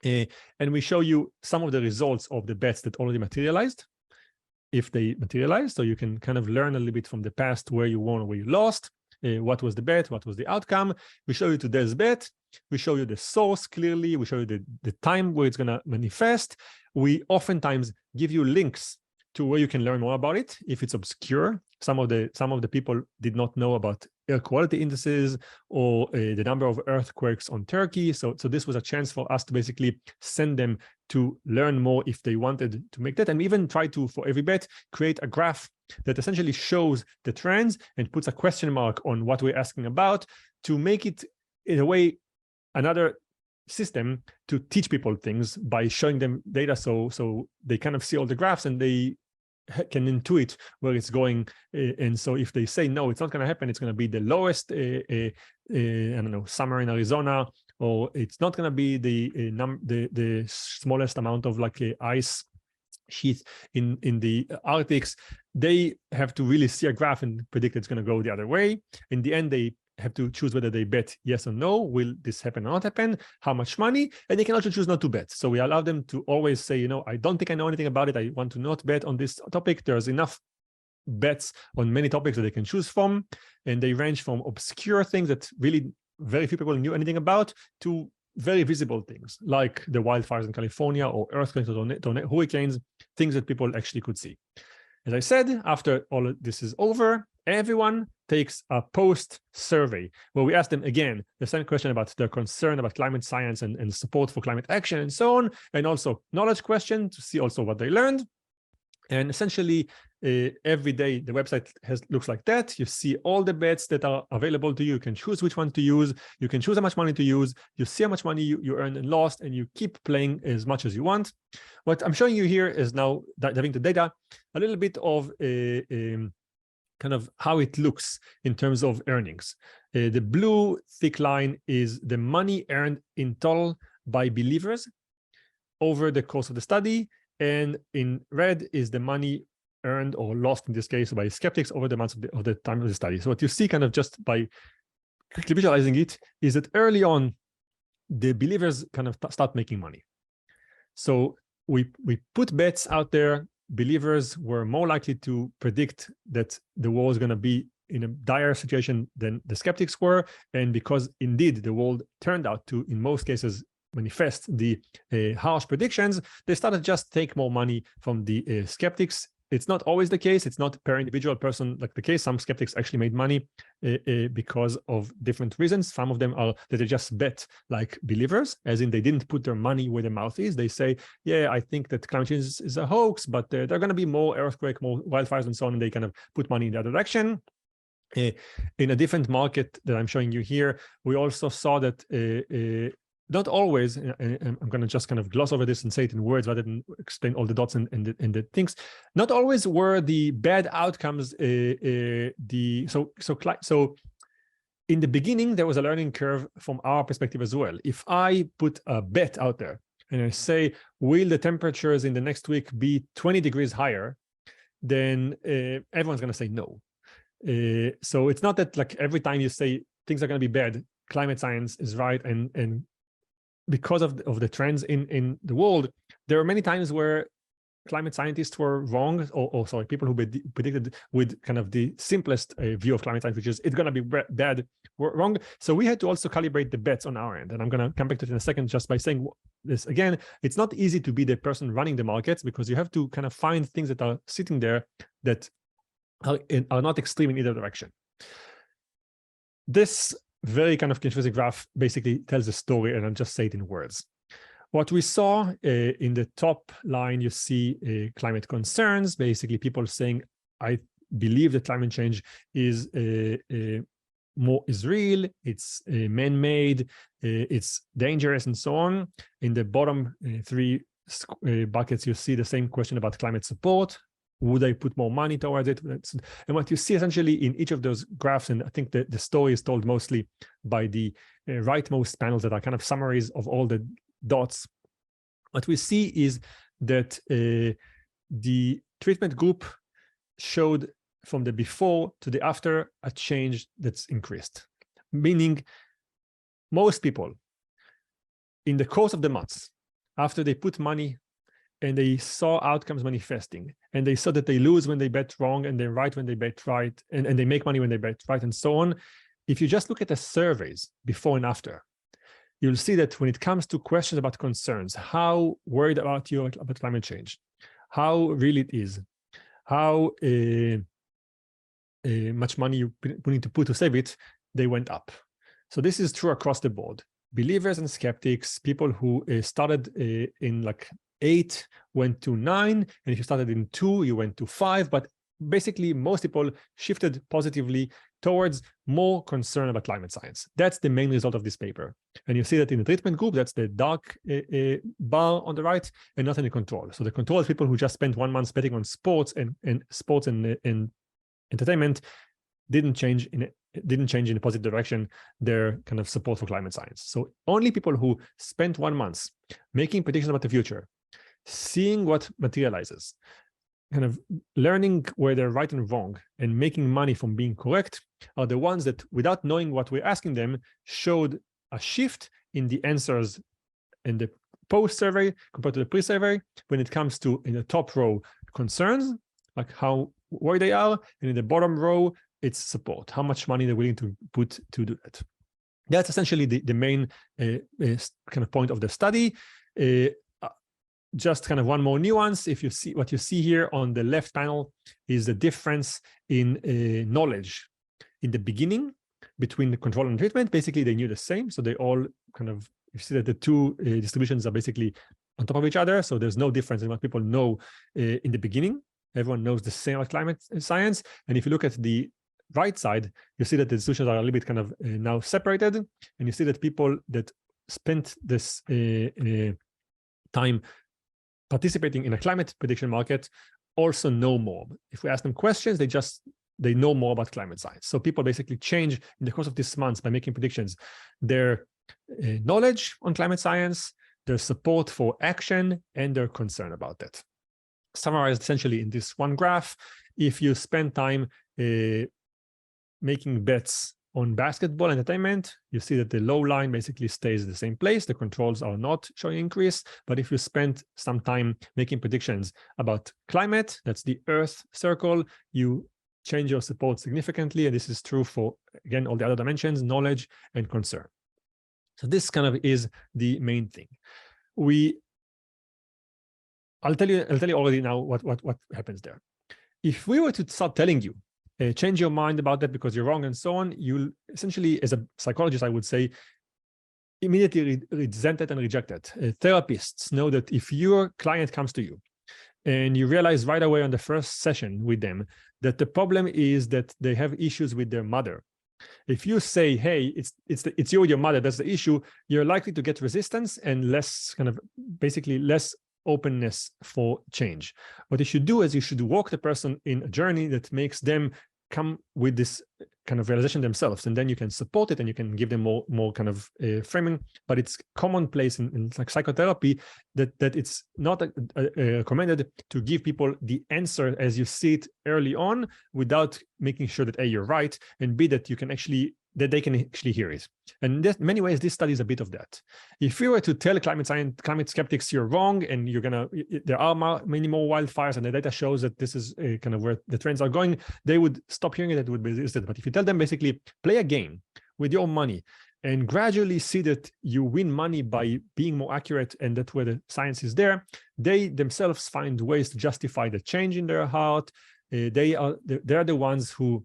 And we show you some of the results of the bets that already materialized, if they materialize. So you can kind of learn a little bit from the past where you won or where you lost. What was the bet? What was the outcome? We show you today's bet. We show you the source clearly. We show you the time where it's going to manifest. We oftentimes give you links to where you can learn more about it if it's obscure. Some of the people did not know about air quality indices or the number of earthquakes on Turkey. So this was a chance for us to basically send them to learn more if they wanted to make that, and we even try to, for every bet, create a graph that essentially shows the trends and puts a question mark on what we're asking about, to make it in a way another system to teach people things by showing them data, so they kind of see all the graphs and they can intuit where it's going. And so if they say no, it's not going to happen, it's going to be the lowest I don't know, summer in Arizona, or it's not going to be the smallest amount of like ice sheet in the Arctics. They have to really see a graph and predict it's going to go the other way. In the end, they have to choose whether they bet yes or no. Will this happen or not happen? How much money? And they can also choose not to bet. So we allow them to always say, you know, I don't think I know anything about it. I want to not bet on this topic. There's enough bets on many topics that they can choose from. And they range from obscure things that really very few people knew anything about to very visible things like the wildfires in California or earthquakes or hurricanes, things that people actually could see. As I said, after all of this is over, everyone takes a post survey where we ask them again the same question about their concern about climate science and support for climate action and so on, and also knowledge question to see also what they learned. And essentially, every day the website looks like that. You see all the bets that are available to you. You can choose which one to use. You can choose how much money to use. You see how much money you earned and lost, and you keep playing as much as you want. What I'm showing you here is now diving into data, a little bit of kind of how it looks in terms of earnings. The blue thick line is the money earned in total by believers over the course of the study. And in red is the money earned or lost, in this case, by skeptics over the months of the time of the study. So what you see kind of just by quickly visualizing it is that early on, the believers kind of start making money. So we put bets out there. Believers were more likely to predict that the world is going to be in a dire situation than the skeptics were. And because indeed the world turned out to, in most cases, manifest the harsh predictions, they started just take more money from the skeptics. It's not always the case. It's not per individual person like the case. Some skeptics actually made money because of different reasons. Some of them are that they just bet like believers, as in they didn't put their money where their mouth is. They say, yeah, I think that climate change is a hoax, but there are going to be more earthquake, more wildfires and so on, and they kind of put money in the other direction. In a different market that I'm showing you here, we also saw that not always, and I'm going to just kind of gloss over this and say it in words rather than explain all the dots and the things. Not always were the bad outcomes so in the beginning, there was a learning curve from our perspective as well. If I put a bet out there and I say, will the temperatures in the next week be 20 degrees higher, then everyone's going to say no. So it's not that like every time you say things are going to be bad, climate science is right. And because of the trends in the world, there are many times where climate scientists were wrong, or sorry, people who predicted with kind of the simplest view of climate science, which is it's going to be bad, were wrong. So we had to also calibrate the bets on our end. And I'm going to come back to it in a second just by saying this again. It's not easy to be the person running the markets because you have to kind of find things that are sitting there that are not extreme in either direction. This very kind of confusing graph basically tells a story, and I'll just say it in words. What we saw in the top line, you see climate concerns, basically people saying, I believe that climate change is real, it's man-made, it's dangerous, and so on. In the bottom three buckets, you see the same question about climate support. Would I put more money towards it? And what you see essentially in each of those graphs, and I think the story is told mostly by the rightmost panels that are kind of summaries of all the dots. What we see is that the treatment group showed from the before to the after a change that's increased, meaning most people in the course of the months after they put money and they saw outcomes manifesting, and they saw that they lose when they bet wrong and they're right when they bet right, and they make money when they bet right, and so on. If you just look at the surveys before and after, you'll see that when it comes to questions about concerns, how worried about you about climate change, how real it is, how much money you need to put to save it, they went up. So this is true across the board. Believers and skeptics, people who started in like 8 went to 9, and if you started in 2, you went to 5. But basically, most people shifted positively towards more concern about climate science. That's the main result of this paper. And you see that in the treatment group, that's the dark bar on the right, and not in the control. So the control is people who just spent 1 month betting on sports and entertainment didn't change in a positive direction their kind of support for climate science. So only people who spent 1 month making predictions about the future, seeing what materializes, kind of learning where they're right and wrong, and making money from being correct are the ones that, without knowing what we're asking them, showed a shift in the answers in the post-survey compared to the pre-survey when it comes to, in the top row, concerns, like how worried they are, and in the bottom row, it's support, how much money they're willing to put to do that. That's essentially the main kind of point of the study. Just kind of one more nuance. If you see what you see here on the left panel is the difference in knowledge in the beginning between the control and treatment. Basically, they knew the same. So they all kind of, you see that the two distributions are basically on top of each other. So there's no difference in what people know in the beginning. Everyone knows the same about climate science. And if you look at the right side, you see that the distributions are a little bit kind of now separated. And you see that people that spent this time participating in a climate prediction market also know more. If we ask them questions, they know more about climate science. So people basically change in the course of this month by making predictions, their knowledge on climate science, their support for action, and their concern about that. Summarized essentially in this one graph, if you spend time making bets on basketball entertainment, you see that the low line basically stays the same place. The controls are not showing increase. But if you spend some time making predictions about climate, that's the Earth circle, you change your support significantly. And this is true for, again, all the other dimensions, knowledge and concern. So this kind of is the main thing. I'll tell you already now what happens there. If we were to start telling you, change your mind about that because you're wrong and so on, you'll essentially, as a psychologist, I would say, immediately resent it and reject it. Therapists know that if your client comes to you and you realize right away on the first session with them that the problem is that they have issues with their mother, if you say, hey, it's you or your mother, that's the issue, you're likely to get resistance and less openness for change. What you should do is you should walk the person in a journey that makes them come with this kind of realization themselves, and then you can support it and you can give them more kind of framing. But it's commonplace in like psychotherapy that it's not recommended to give people the answer as you see it early on, without making sure that A, you're right, and B, that you can actually they can actually hear it. And in many ways, this study is a bit of that. If you were to tell climate skeptics you're wrong, and there are many more wildfires, and the data shows that this is kind of where the trends are going, they would stop hearing it. It would be resistant. But if you tell them basically play a game with your money and gradually see that you win money by being more accurate, and that's where the science is there, they themselves find ways to justify the change in their heart. They are the ones who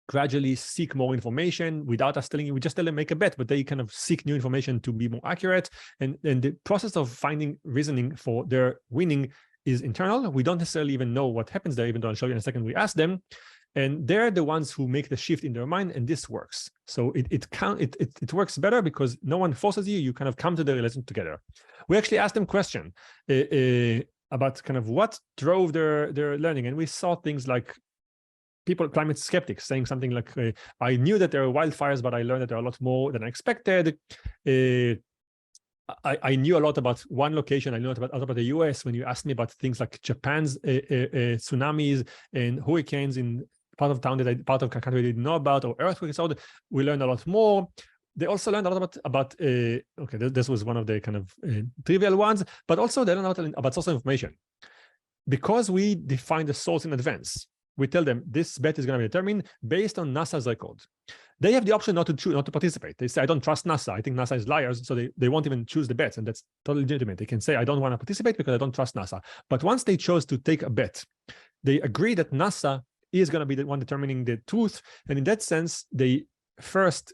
gradually seek more information without us telling you. We just tell them make a bet, but they kind of seek new information to be more accurate. And the process of finding reasoning for their winning is internal. We don't necessarily even know what happens there, even though I'll show you in a second. We ask them, and they're the ones who make the shift in their mind, and this works. So it works better because no one forces you. You kind of come to the realization together. We actually asked them question about kind of what drove their learning, and we saw things like climate skeptics saying something like, I knew that there were wildfires, but I learned that there are a lot more than I expected. I knew a lot about one location. I knew a lot about the US. When you asked me about things like Japan's tsunamis and hurricanes in part of town part of country I didn't know about, or earthquakes, we learned a lot more. They also learned a lot about this was one of the kind of trivial ones, but also they learned a lot about source information. Because we define the source in advance, we tell them this bet is going to be determined based on NASA's record. They have the option not to choose, not to participate. They say, I don't trust NASA. I think NASA is liars. So they won't even choose the bets. And that's totally legitimate. They can say, I don't want to participate because I don't trust NASA. But once they chose to take a bet, they agree that NASA is going to be the one determining the truth. And in that sense, they first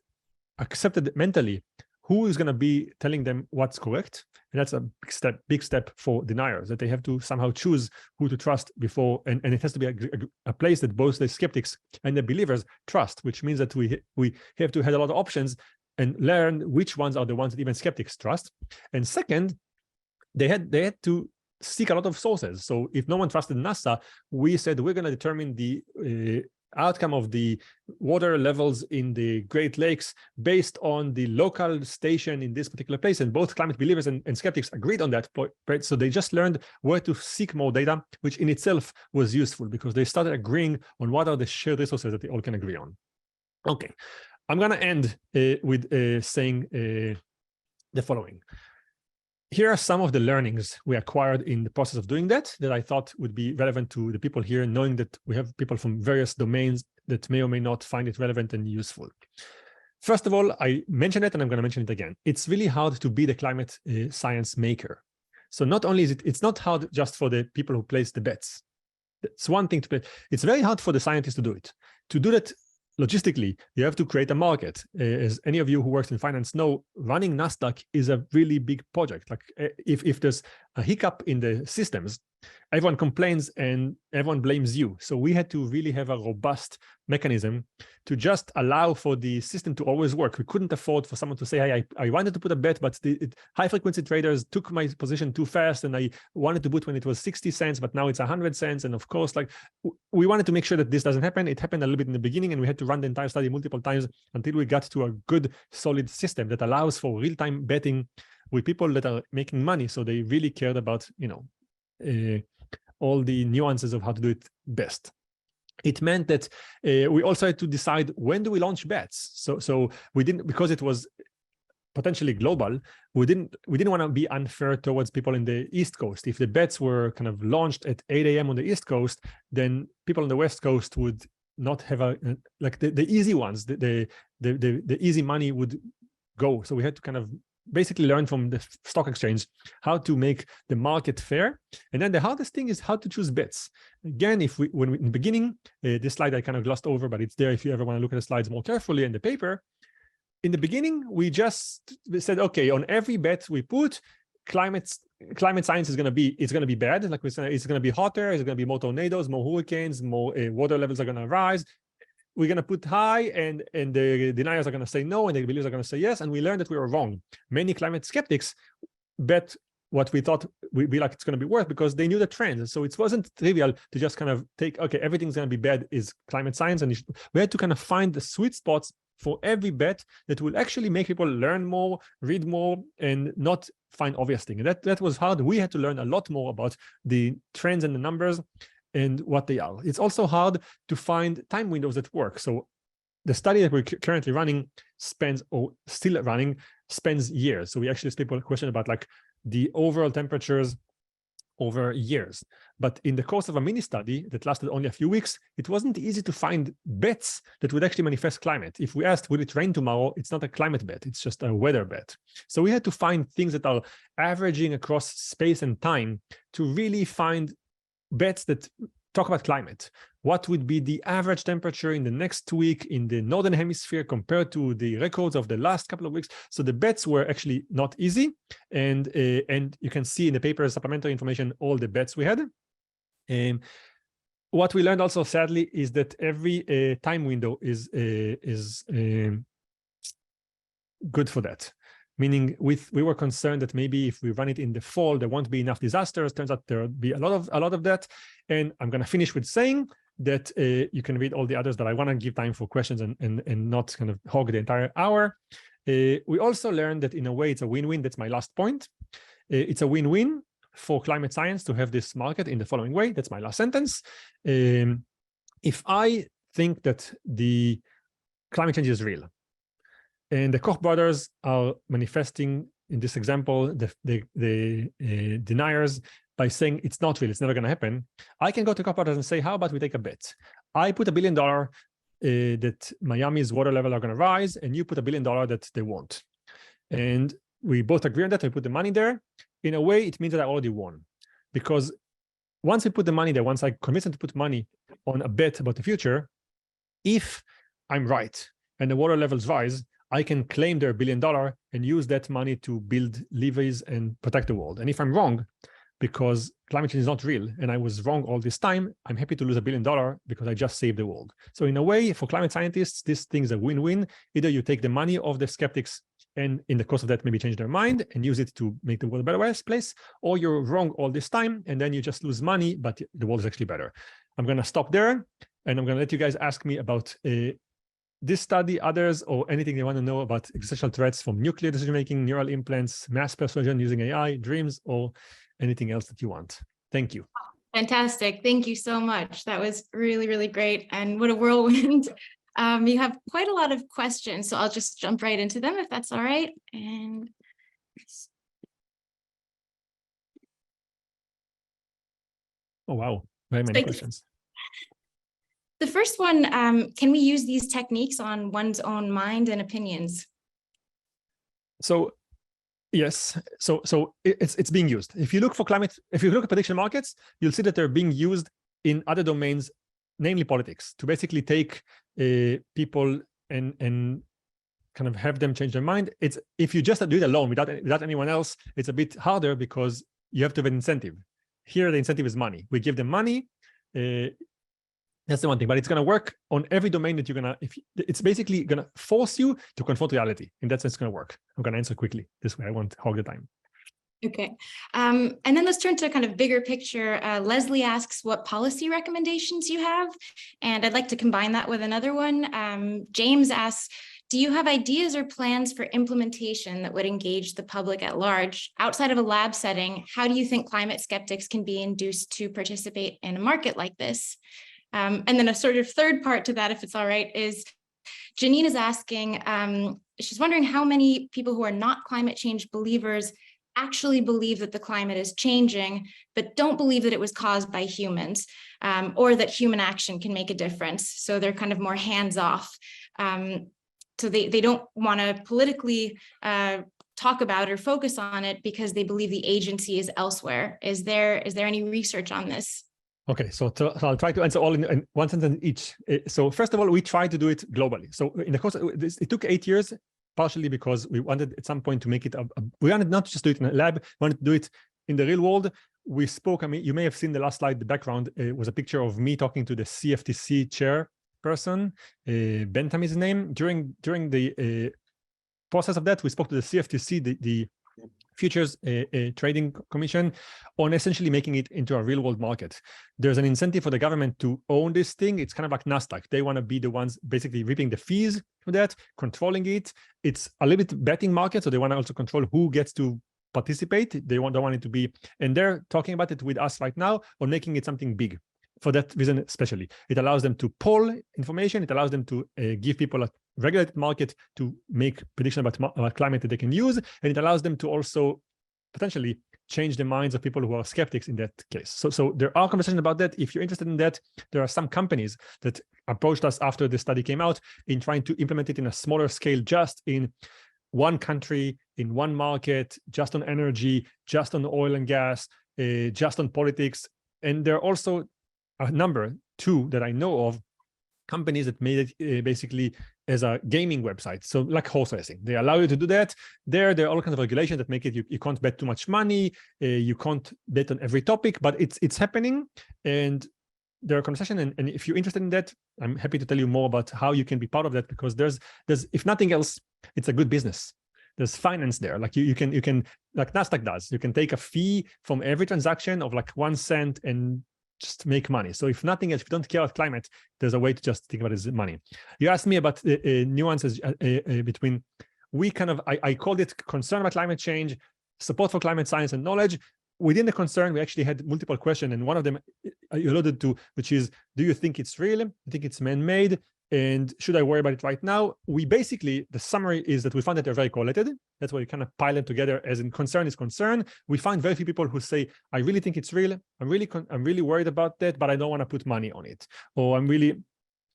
accepted mentally who is going to be telling them what's correct. And that's a big step for deniers, that they have to somehow choose who to trust before. And it has to be a place that both the skeptics and the believers trust, which means that we have to have a lot of options and learn which ones are the ones that even skeptics trust. And second, they had to seek a lot of sources. So if no one trusted NASA, we said we're going to determine the outcome of the water levels in the Great Lakes based on the local station in this particular place. And both climate believers and skeptics agreed on that. Right? So they just learned where to seek more data, which in itself was useful because they started agreeing on what are the shared resources that they all can agree on. Okay, I'm going to end with saying the following. Here are some of the learnings we acquired in the process of doing that I thought would be relevant to the people here, knowing that we have people from various domains that may or may not find it relevant and useful. First of all, I mentioned it and I'm going to mention it again. It's really hard to be the climate science maker. So not only is it's not hard just for the people who place the bets. It's one thing to play. It's very hard for the scientists to do it. To do that logistically, you have to create a market. As any of you who works in finance know, running NASDAQ is a really big project. Like if there's a hiccup in the systems, everyone complains and everyone blames you. So we had to really have a robust mechanism to just allow for the system to always work. We couldn't afford for someone to say, hey, I wanted to put a bet, but high frequency traders took my position too fast and I wanted to put when it was 60 cents, but now it's 100 cents. And of course, like we wanted to make sure that this doesn't happen. It happened a little bit in the beginning and we had to run the entire study multiple times until we got to a good, solid system that allows for real-time betting with people that are making money. So they really cared about, all the nuances of how to do it best. It meant that we also had to decide when do we launch bets. So we didn't, because it was potentially global, we didn't want to be unfair towards people in the East Coast. If the bets were kind of launched at 8 a.m. on the East Coast, then people on the West Coast would not have like the easy ones, the easy money would go. So we had to kind of basically learn from the stock exchange how to make the market fair. And then the hardest thing is how to choose bets. Again, when in the beginning, this slide I kind of glossed over, but it's there if you ever want to look at the slides more carefully in the paper. In the beginning, we said, okay, on every bet we put, climate science is going to be bad. Like we said, it's going to be hotter, it's going to be more tornadoes, more hurricanes, more water levels are going to rise. We're going to put high and the deniers are going to say no and the believers are going to say yes. And we learned that we were wrong. Many climate skeptics bet what we thought we'd be like it's going to be worth, because they knew the trends. So it wasn't trivial to just kind of take, okay, everything's going to be bad is climate science. And we had to kind of find the sweet spots for every bet that will actually make people learn more, read more, and not find obvious things. And that was hard. We had to learn a lot more about the trends and the numbers and what they are. It's also hard to find time windows that work. So the study that we're currently running spends years. So we actually asked people a question about like the overall temperatures over years. But in the course of a mini study that lasted only a few weeks, it wasn't easy to find bets that would actually manifest climate. If we asked, will it rain tomorrow? It's not a climate bet, it's just a weather bet. So we had to find things that are averaging across space and time to really find bets that talk about climate. What would be the average temperature in the next week in the Northern Hemisphere compared to the records of the last couple of weeks? So the bets were actually not easy. And you can see in the paper supplementary information all the bets we had. What we learned also, sadly, is that every time window is good for that. Meaning we were concerned that maybe if we run it in the fall, there won't be enough disasters. Turns out there'll be a lot of that. And I'm going to finish with saying that you can read all the others, but I want to give time for questions and not kind of hog the entire hour. We also learned that in a way it's a win-win. That's my last point. It's a win-win for climate science to have this market in the following way. That's my last sentence. If I think that the climate change is real, and the Koch brothers are manifesting, in this example, the deniers by saying it's not real, it's never going to happen, I can go to Koch brothers and say, how about we take a bet? I put $1 billion that Miami's water level are going to rise, and you put $1 billion that they won't. And we both agree on that. We put the money there. In a way, it means that I already won. Because once we put the money there, once I convince them to put money on a bet about the future, if I'm right and the water levels rise, I can claim their $1 billion and use that money to build levees and protect the world. And if I'm wrong, because climate change is not real and I was wrong all this time, I'm happy to lose $1 billion because I just saved the world. So in a way, for climate scientists, this thing's a win-win. Either you take the money of the skeptics and in the course of that maybe change their mind and use it to make the world a better place, or you're wrong all this time and then you just lose money, but the world is actually better. I'm going to stop there and I'm going to let you guys ask me about this study, others, or anything they want to know about existential threats from nuclear decision-making, neural implants, mass persuasion using AI, dreams, or anything else that you want. Thank you. Fantastic. Thank you so much. That was really, really great. And what a whirlwind. You have quite a lot of questions, so I'll just jump right into them if that's all right. And oh, wow. Very many questions. The first one, can we use these techniques on one's own mind and opinions? So yes, so it's being used. If you look for if you look at prediction markets, you'll see that they're being used in other domains, namely politics, to basically take people and kind of have them change their mind. It's if you just do it alone without anyone else, it's a bit harder because you have to have an incentive. Here, the incentive is money. We give them money. That's the one thing, but it's going to work on every domain that you're going to, it's basically going to force you to confront reality. And that's it's going to work. I'm going to answer quickly this way. I won't hog the time. Okay. And then let's turn to kind of bigger picture. Leslie asks what policy recommendations you have. And I'd like to combine that with another one. James asks, do you have ideas or plans for implementation that would engage the public at large? Outside of a lab setting, how do you think climate skeptics can be induced to participate in a market like this? And then a sort of third part to that, if it's all right, is Janine is asking, she's wondering how many people who are not climate change believers actually believe that the climate is changing, but don't believe that it was caused by humans, or that human action can make a difference. So they're kind of more hands-off. So they don't want to politically talk about or focus on it because they believe the agency is elsewhere. Is there any research on this? Okay, so I'll try to answer all in one sentence each. So first of all, we try to do it globally. So in the course of this, it took 8 years, partially because we wanted at some point to make it, we wanted not to just do it in a lab, we wanted to do it in the real world. We spoke, I mean, you may have seen the last slide, the background was a picture of me talking to the CFTC chairperson, Bentham is his name. During the process of that, we spoke to the CFTC, the futures trading commission on essentially making it into a real world market. There's an incentive for the government to own this thing. It's kind of like NASDAQ. They want to be the ones basically reaping the fees for that, controlling it. It's a little bit betting market, so they want to also control who gets to participate. They don't want it to be, and they're talking about it with us right now on making it something big. For that reason, especially, it allows them to poll information. It allows them to give people a regulated market to make prediction about climate that they can use, and it allows them to also potentially change the minds of people who are skeptics in that case. So there are conversations about that. If you're interested in that, there are some companies that approached us after the study came out in trying to implement it in a smaller scale, just in one country, in one market, just on energy, just on oil and gas, just on politics. And there are also a number, two that I know of, companies that made it basically as a gaming website. So like horse racing, they allow you to do that. There are all kinds of regulations that make it, you can't bet too much money, you can't bet on every topic, but it's happening. And there are conversations, and if you're interested in that, I'm happy to tell you more about how you can be part of that, because there's if nothing else, it's a good business. There's finance there. Like you can like NASDAQ does, you can take a fee from every transaction of like 1 cent and just make money. So if nothing else, if you don't care about climate, there's a way to just think about it as money. You asked me about nuances between, I called it concern about climate change, support for climate science and knowledge. Within the concern, we actually had multiple questions, and one of them you alluded to, which is, do you think it's real? I think it's man-made, and should I worry about it right now? We basically, the summary is that we found that they're very correlated. That's why you kind of pile them together. As in concern is concern. We find very few people who say, I really think it's real. I'm really worried about that, but I don't want to put money on it. Or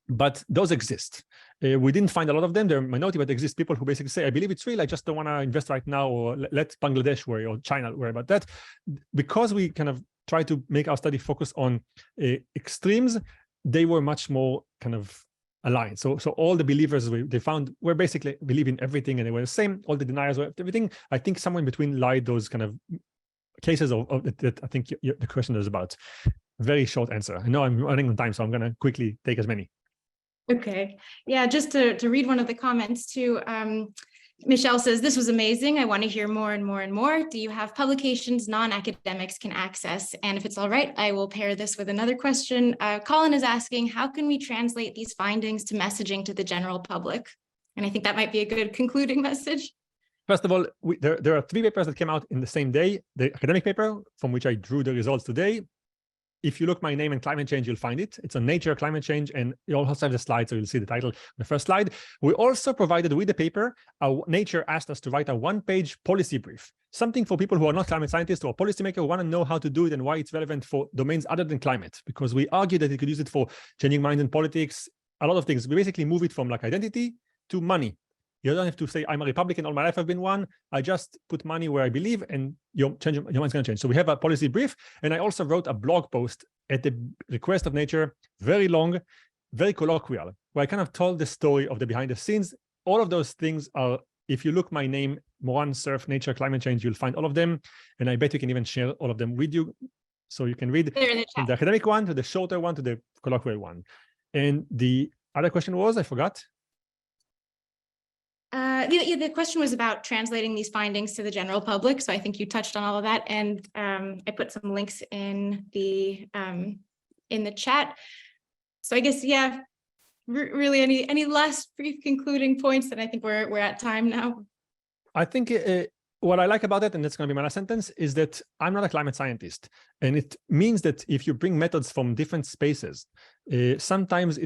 but those exist. We didn't find a lot of them. They're a minority, but exist people who basically say, I believe it's real. I just don't want to invest right now, or let Bangladesh worry, or China worry about that. Because we kind of try to make our study focus on extremes, they were much more kind of aligned. So all the believers they found were basically believing everything, and they were the same. All the deniers were everything. I think somewhere in between lied those kind of cases of that I think the question is about. Very short answer. I know I'm running on time, so I'm going to quickly take as many. Okay. Yeah, just to read one of the comments too. Michelle says, this was amazing. I want to hear more and more and more. Do you have publications non-academics can access? And if it's all right, I will pair this with another question. Colin is asking, how can we translate these findings to messaging to the general public? And I think that might be a good concluding message. First of all, there are 3 papers that came out in the same day. The academic paper, from which I drew the results today. If you look my name and climate change, you'll find it. It's on Nature, climate change, and you also have the slide, so you'll see the title on the first slide. We also provided with the paper, Nature asked us to write a 1-page policy brief, something for people who are not climate scientists or policymakers who want to know how to do it and why it's relevant for domains other than climate, because we argue that you could use it for changing minds in politics, a lot of things. We basically move it from like identity to money. You don't have to say, I'm a Republican, all my life I've been one. I just put money where I believe, and your mind's going to change. So we have a policy brief, and I also wrote a blog post at the request of Nature, very long, very colloquial, where I kind of told the story of the behind the scenes. All of those things are, if you look my name, Moran Cerf, Nature, climate change, you'll find all of them. And I bet you can even share all of them with you. So you can read from the academic one to the shorter one to the colloquial one. And the other question was, I forgot. The question was about translating these findings to the general public. So I think you touched on all of that. And I put some links in the chat. So I guess, yeah, really any last brief concluding points? And I think we're at time now. I think what I like about it, and that's going to be my last sentence, is that I'm not a climate scientist. And it means that if you bring methods from different spaces, sometimes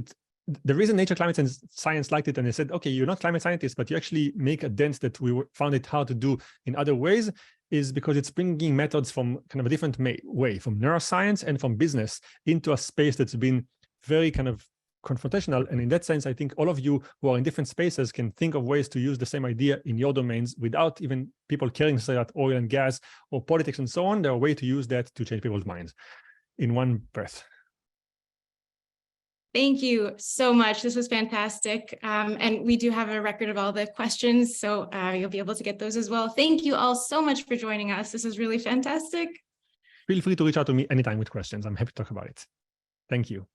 the reason Nature, Climate and Science liked it, and they said, okay, you're not climate scientists, but you actually make a dent that we found it hard to do in other ways, is because it's bringing methods from kind of a different way, from neuroscience and from business into a space that's been very kind of confrontational. And in that sense, I think all of you who are in different spaces can think of ways to use the same idea in your domains without even people caring to say that oil and gas or politics and so on. There are ways to use that to change people's minds in one breath. Thank you so much. This was fantastic. And we do have a record of all the questions, so you'll be able to get those as well. Thank you all so much for joining us. This is really fantastic. Feel free to reach out to me anytime with questions. I'm happy to talk about it. Thank you.